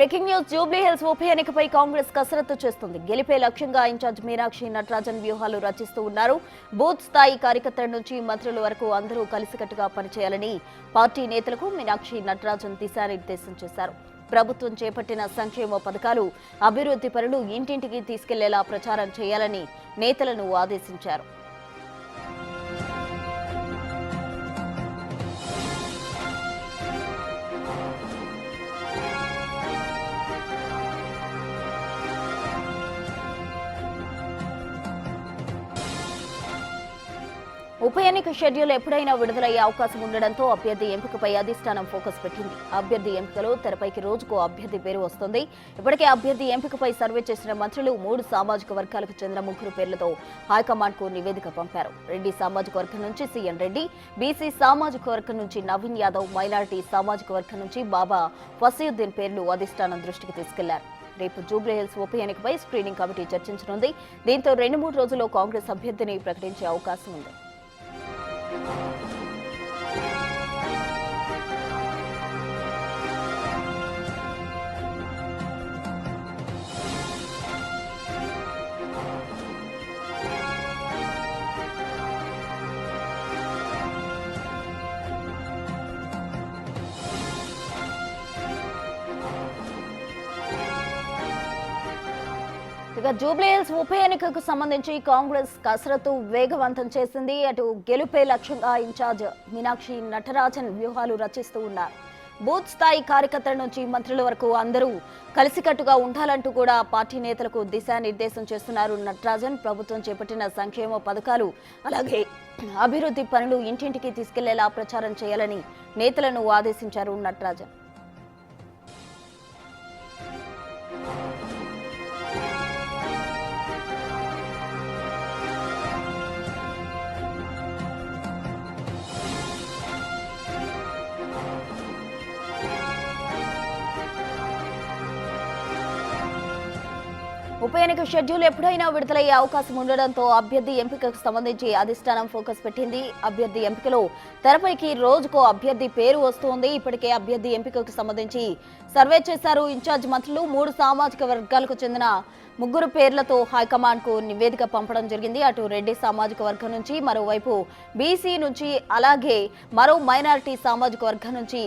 Breaking news Jubilee hills ఉప ఎన్నికపై కాంగ్రెస్ కసరత్తు చేస్తుంది. గెలిపే లక్ష్యంగా ఇన్ఛార్జ్ మీనాక్షి నటరాజన్ వ్యూహాలు రచిస్తూ ఉన్నారు. బూత్ స్థాయి కార్యకర్తల నుంచి మంత్రుల వరకు అందరూ కలిసికట్టుగా పనిచేయాలని పార్టీ నేతలకు మీనాక్షి నటరాజన్ దిశానిర్దేశం చేశారు. ప్రభుత్వం చేపట్టిన సంక్షేమ పథకాలు, అభివృద్ధి పనులు ఇంటింటికి తీసుకెళ్లేలా ప్రచారం చేయాలని నేతలను ఆదేశించారు. ఉప ఎన్నిక షెడ్యూల్ ఎప్పుడైనా విడుదలయ్యే అవకాశం ఉండడంతో అభ్యర్థి ఎంపికపై అధిష్టానం ఫోకస్ పెట్టింది. అభ్యర్థి ఎంపికలో తెరపైకి రోజుకో అభ్యర్థి పేరు వస్తుంది. ఇప్పటికే అభ్యర్థి ఎంపికపై సర్వే చేసిన మంత్రులు 3 సామాజిక వర్గాలకు చెందిన 3 పేర్లతో హైకమాండ్ కు నివేదిక పంపారు. రెడ్డి సామాజిక వర్గం నుంచి సిఎన్ రెడ్డి, బీసీ సామాజిక వర్గం నుంచి నవీన్ యాదవ్, మైనారిటీ సామాజిక వర్గం నుంచి బాబా ఫసీయుద్దీన్ పేర్లు అధిష్టానం దృష్టికి తీసుకెళ్లారు. రేపు జూబ్లీ హిల్స్ ఉప ఎన్నికపై స్క్రీనింగ్ కమిటీ చర్చించనుంది. దీంతో 2-3 రోజుల్లో కాంగ్రెస్ అభ్యర్థిని ప్రకటించే అవకాశం ఉంది. జూబ్లీ హిల్స్ ఉప ఎన్నికకు సంబంధించి కాంగ్రెస్ కసరత్తు వేగవంతం చేసింది. అటు గెలుపే లక్ష్యంగా ఇన్ఛార్జ్ మీనాక్షి నటరాజన్ వ్యూహాలు రచిస్తూ ఉన్నారు. బూత్ స్థాయి కార్యకర్తల నుంచి మంత్రుల వరకు అందరూ కలిసికట్టుగా ఉండాలంటూ కూడా పార్టీ నేతలకు దిశానిర్దేశం చేస్తున్నారు నటరాజన్. ప్రభుత్వం చేపట్టిన సంక్షేమ పథకాలు, అలాగే అభివృద్ధి పనులు ఇంటింటికి తీసుకెళ్లేలా ప్రచారం చేయాలని నేతలను ఆదేశించారు నటరాజన్. ఉప ఎన్నిక షెడ్యూల్ ఎప్పుడైనా విడుదలయ్యే అవకాశం ఉండడంతో అభ్యర్థి ఎంపికకు సంబంధించి అధిష్టానం ఫోకస్ పెట్టింది. అభ్యర్థి ఎంపికలో తెరపైకి రోజుకో అభ్యర్థి పేరు వస్తోంది. ఇప్పటికే అభ్యర్థి ఎంపికకు సంబంధించి సర్వే చేశారు ఇన్ఛార్జ్ మంత్రులు. 3 సామాజిక వర్గాలకు చెందిన 3 పేర్లతో హైకమాండ్ కు నివేదిక పంపడం జరిగింది. అటు రెడ్డి సామాజిక వర్గం నుంచి, మరోవైపు బీసీ నుంచి, అలాగే మరో మైనారిటీ సామాజిక వర్గం నుంచి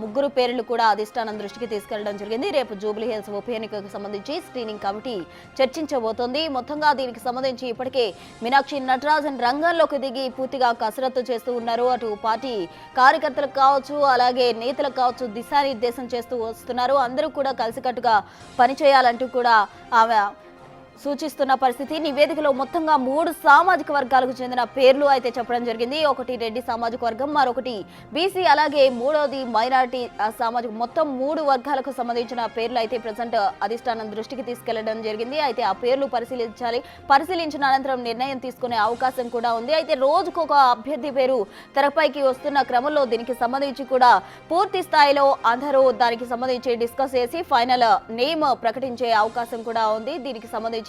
3 పేర్లు కూడా అధిష్టానం దృష్టికి తీసుకెళ్లడం జరిగింది. రేపు జూబ్లీ హిల్స్ ఉప ఎన్నికకు సంబంధించి స్క్రీనింగ్ కమిటీ చర్చించబోతోంది. మొత్తంగా దీనికి సంబంధించి ఇప్పటికే మీనాక్షి నటరాజన్ రంగంలోకి దిగి పూర్తిగా కసరత్తు చేస్తూ ఉన్నారు. అటు పార్టీ కార్యకర్తలకు కావచ్చు, అలాగే నేతలకు కావచ్చు దిశానిర్దేశం చేస్తూ వస్తున్నారు. అందరూ కూడా కలిసికట్టుగా పనిచేయాలంటూ కూడా ఆమె సూచిస్తున్న పరిస్థితి. నివేదికలో మొత్తంగా 3 సామాజిక వర్గాలకు చెందిన పేర్లు అయితే చెప్పడం జరిగింది. ఒకటి రెడ్డి సామాజిక వర్గం, మరొకటి బీసీ, అలాగే మూడోది మైనారిటీ సామాజిక, మొత్తం 3 వర్గాలకు సంబంధించిన పేర్లు అయితే ప్రజెంట్ అధిష్టానం దృష్టికి తీసుకెళ్లడం జరిగింది. అయితే ఆ పేర్లు పరిశీలించిన అనంతరం నిర్ణయం తీసుకునే అవకాశం కూడా ఉంది. అయితే రోజుకొక అభ్యర్థి పేరు తెరపైకి వస్తున్న క్రమంలో దీనికి సంబంధించి కూడా పూర్తి స్థాయిలో అందరూ దానికి సంబంధించి డిస్కస్ చేసి ఫైనల్ నేమ్ ప్రకటించే అవకాశం కూడా ఉంది. దీనికి సంబంధించి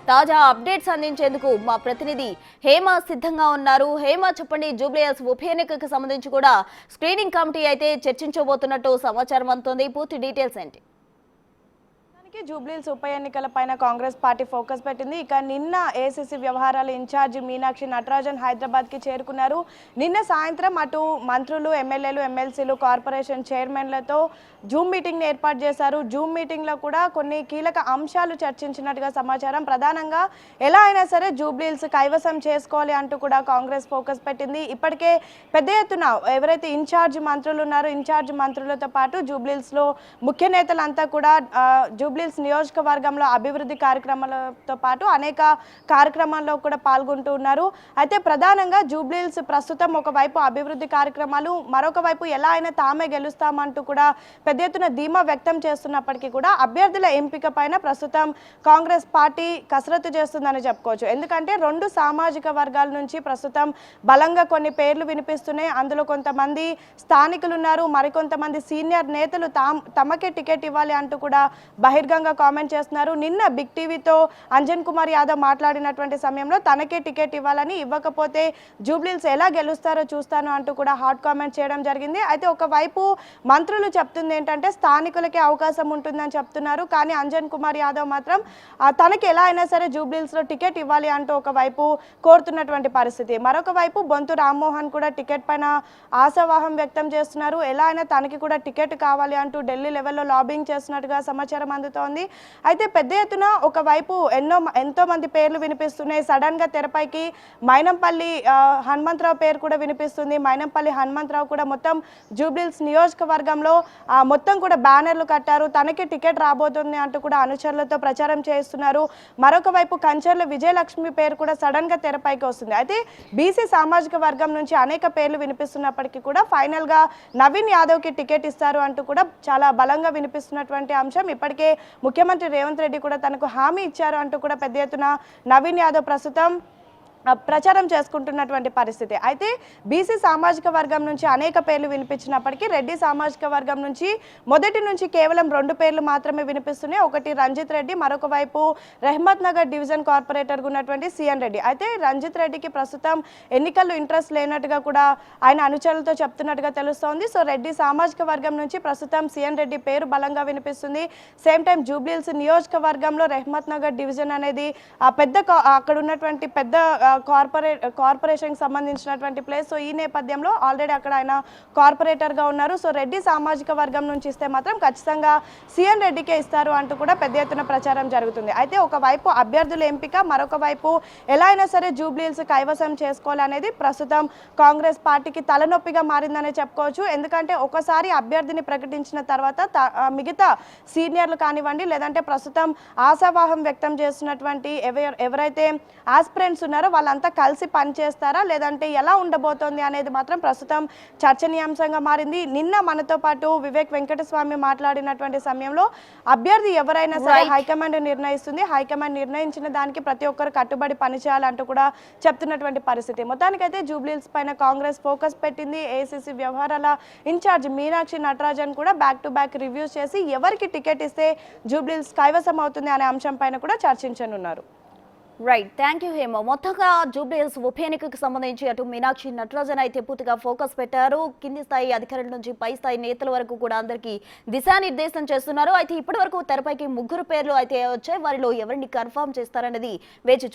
తాజా అప్డేట్స్ అందించేందుకు మా ప్రతినిధి హేమ సిద్ధంగా ఉన్నారు. హేమ, చెప్పండి, జూబ్లీ హిల్స్ ఉప ఎన్నికకు సంబంధించి కూడా స్క్రీనింగ్ కమిటీ అయితే చర్చించబోతున్నట్టు సమాచారం అందుతోంది. పూర్తి డీటెయిల్స్ ఏంటి? జూబ్లీ హిల్స్ ఉప ఎన్నికల పైన కాంగ్రెస్ పార్టీ ఫోకస్ పెట్టింది. ఇక నిన్న ఏసీసీ వ్యవహారాల ఇన్ఛార్జ్ మీనాక్షి నటరాజన్ హైదరాబాద్ కి చేరుకున్నారు. నిన్న సాయంత్రం అటు మంత్రులు, ఎమ్మెల్యేలు, ఎమ్మెల్సీలు, కార్పొరేషన్ చైర్మన్లతో జూమ్ మీటింగ్ ఏర్పాటు చేశారు. జూమ్ మీటింగ్ లో కూడా కొన్ని కీలక అంశాలు చర్చించినట్టుగా సమాచారం. ప్రధానంగా ఎలా అయినా సరే జూబ్లీ హిల్స్ కైవసం చేసుకోవాలి అంటూ కూడా కాంగ్రెస్ ఫోకస్ పెట్టింది. ఇప్పటికే పెద్ద ఎత్తున ఎవరైతే ఇన్ఛార్జ్ మంత్రులు ఉన్నారో ఇన్ఛార్జ్ మంత్రులతో పాటు జూబ్లీ హిల్స్ లో ముఖ్య నేతలంతా కూడా జూబ్లీ హిల్స్ నియోజకవర్గంలో అభివృద్ధి కార్యక్రమాలతో పాటు అనేక కార్యక్రమాల్లో కూడా పాల్గొంటూ ఉన్నారు. అయితే ప్రధానంగా జూబ్లీ హిల్స్ ప్రస్తుతం ఒకవైపు అభివృద్ధి కార్యక్రమాలు, మరొక వైపు ఎలా అయినా తామే గెలుస్తామంటూ కూడా పెద్ద ఎత్తున ధీమా వ్యక్తం చేస్తున్నప్పటికీ కూడా అభ్యర్థుల ఎంపిక పైన ప్రస్తుతం కాంగ్రెస్ పార్టీ కసరత్తు చేస్తుందని చెప్పుకోవచ్చు. ఎందుకంటే 2 సామాజిక వర్గాల నుంచి ప్రస్తుతం బలంగా కొన్ని పేర్లు వినిపిస్తున్నాయి. అందులో కొంతమంది స్థానికులు ఉన్నారు, మరికొంతమంది సీనియర్ నేతలు తమకే టికెట్ ఇవ్వాలి అంటూ కూడా బహిర్గ సుదీర్ఘంగా కామెంట్ చేస్తున్నారు. నిన్న బిగ్ టీవీతో అంజన్ కుమార్ యాదవ్ మాట్లాడినటువంటి సమయంలో తనకే టికెట్ ఇవ్వాలని, ఇవ్వకపోతే జూబ్లీహిల్స్ ఎలా గెలుస్తారో చూస్తాను అంటూ కూడా హాట్ కామెంట్ చేయడం జరిగింది. అయితే ఒకవైపు మంత్రులు చెప్తుంది ఏంటంటే స్థానికులకే అవకాశం ఉంటుందని చెప్తున్నారు. కానీ అంజన్ కుమార్ యాదవ్ మాత్రం తనకి ఎలా అయినా సరే జూబ్లీహిల్స్లో టికెట్ ఇవ్వాలి అంటూ ఒకవైపు కోరుతున్నటువంటి పరిస్థితి. మరొక వైపు బొంతు రామ్మోహన్ కూడా టికెట్ పైన ఆశావాహం వ్యక్తం చేస్తున్నారు. ఎలా అయినా తనకి కూడా టికెట్ కావాలి అంటూ ఢిల్లీ లెవెల్లో లాబింగ్ చేస్తున్నట్టుగా సమాచారం అందుతోంది. అయితే పెద్ద ఎత్తున ఒకవైపు ఎంతో మంది పేర్లు వినిపిస్తున్నాయి. సడన్ గా తెరపైకి మైనంపల్లి హనుమంతరావు పేరు కూడా వినిపిస్తుంది. మైనంపల్లి హనుమంతరావు కూడా మొత్తం జూబ్లీహిల్స్ నియోజకవర్గంలో మొత్తం కూడా బ్యానర్లు కట్టారు. తనకి టికెట్ రాబోతుంది అంటూ కూడా అనుచరులతో ప్రచారం చేస్తున్నారు. మరొక వైపు కంచర్ల విజయలక్ష్మి పేరు కూడా సడన్ గా తెరపైకి వస్తుంది. అయితే బీసీ సామాజిక వర్గం నుంచి అనేక పేర్లు వినిపిస్తున్నప్పటికీ కూడా ఫైనల్ గా నవీన్ యాదవ్ కి టికెట్ ఇస్తారు అంటూ కూడా చాలా బలంగా వినిపిస్తున్నటువంటి అంశం. ఇప్పటికే ముఖ్యమంత్రి రేవంత్ రెడ్డి కూడా తనకు హామీ ఇచ్చారు అంటూ కూడా పెద్ద ఎత్తున నవీన్ యాదవ్ ప్రస్తుతం ప్రచారం చేసుకుంటున్నటువంటి పరిస్థితి. అయితే బీసీ సామాజిక వర్గం నుంచి అనేక పేర్లు వినిపించినప్పటికీ రెడ్డి సామాజిక వర్గం నుంచి మొదటి నుంచి కేవలం 2 పేర్లు మాత్రమే వినిపిస్తున్నాయి. ఒకటి రంజిత్ రెడ్డి, మరొక వైపు రెహ్మత్ నగర్ డివిజన్ కార్పొరేటర్గా ఉన్నటువంటి సిఎన్ రెడ్డి. అయితే రంజిత్ రెడ్డికి ప్రస్తుతం ఎన్నికల్లో ఇంట్రెస్ట్ లేనట్టుగా కూడా ఆయన అనుచరులతో చెప్తున్నట్టుగా తెలుస్తోంది. సో రెడ్డి సామాజిక వర్గం నుంచి ప్రస్తుతం సిఎన్ రెడ్డి పేరు బలంగా వినిపిస్తుంది. సేమ్ టైం జూబ్లీహిల్స్ నియోజకవర్గంలో రెహ్మత్ నగర్ డివిజన్ అనేది అక్కడ ఉన్నటువంటి పెద్ద కార్పొరేషన్కి సంబంధించినటువంటి ప్లేస్. సో ఈ నేపథ్యంలో ఆల్రెడీ అక్కడ ఆయన కార్పొరేటర్గా ఉన్నారు. సో రెడ్డి సామాజిక వర్గం నుంచి ఇస్తే మాత్రం ఖచ్చితంగా సిఎన్ రెడ్డికే ఇస్తారు అంటూ కూడా పెద్ద ఎత్తున ప్రచారం జరుగుతుంది. అయితే ఒకవైపు అభ్యర్థుల ఎంపిక, మరొక వైపు ఎలా అయినా సరే జూబ్లీహిల్స్ కైవసం చేసుకోవాలనేది ప్రస్తుతం కాంగ్రెస్ పార్టీకి తలనొప్పిగా మారిందనే చెప్పుకోవచ్చు. ఎందుకంటే ఒకసారి అభ్యర్థిని ప్రకటించిన తర్వాత మిగతా సీనియర్లు కానివ్వండి, లేదంటే ప్రస్తుతం ఆశావాహం వ్యక్తం చేస్తున్నటువంటి ఎవరైతే ఆస్పిరెంట్స్ ఉన్నారో వాళ్ళంతా కలిసి పనిచేస్తారా, లేదంటే ఎలా ఉండబోతోంది అనేది మాత్రం ప్రస్తుతం చర్చనీయాంశంగా మారింది. నిన్న మనతో పాటు వివేక్ వెంకటస్వామి మాట్లాడినటువంటి సమయంలో అభ్యర్థి ఎవరైనా సరే హైకమాండ్ నిర్ణయిస్తుంది, హైకమాండ్ నిర్ణయించిన దానికి ప్రతి ఒక్కరు కట్టుబడి పనిచేయాలంటూ కూడా చెప్తున్నటువంటి పరిస్థితి. మొత్తానికైతే జూబ్లీహిల్స్ పైన కాంగ్రెస్ ఫోకస్ పెట్టింది. ఏఐసీసీ వ్యవహారాల ఇన్ఛార్జ్ మీనాక్షి నటరాజన్ కూడా బ్యాక్ టు బ్యాక్ రివ్యూస్ చేసి ఎవరికి టికెట్ ఇస్తే జూబ్లీహిల్స్ కైవసం అవుతుంది అనే అంశం పైన కూడా చర్చించనున్నారు. Right, thank you Hema. మొత్తంగా జూబ్లీహిల్స్ ఉప ఎన్నికకు సంబంధించి అటు మీనాక్షి నటరాజన్ అయితే పూర్తిగా ఫోకస్ పెట్టారు. కింది స్థాయి అధికారుల నుంచి పై స్థాయి నేతల వరకు కూడా అందరికీ దిశానిర్దేశం చేస్తున్నారు. అయితే ఇప్పటి వరకు తెరపైకి 3 పేర్లు అయితే వచ్చాయి. వారిలో ఎవరిని కన్ఫర్మ్ చేస్తారన్నది వేచి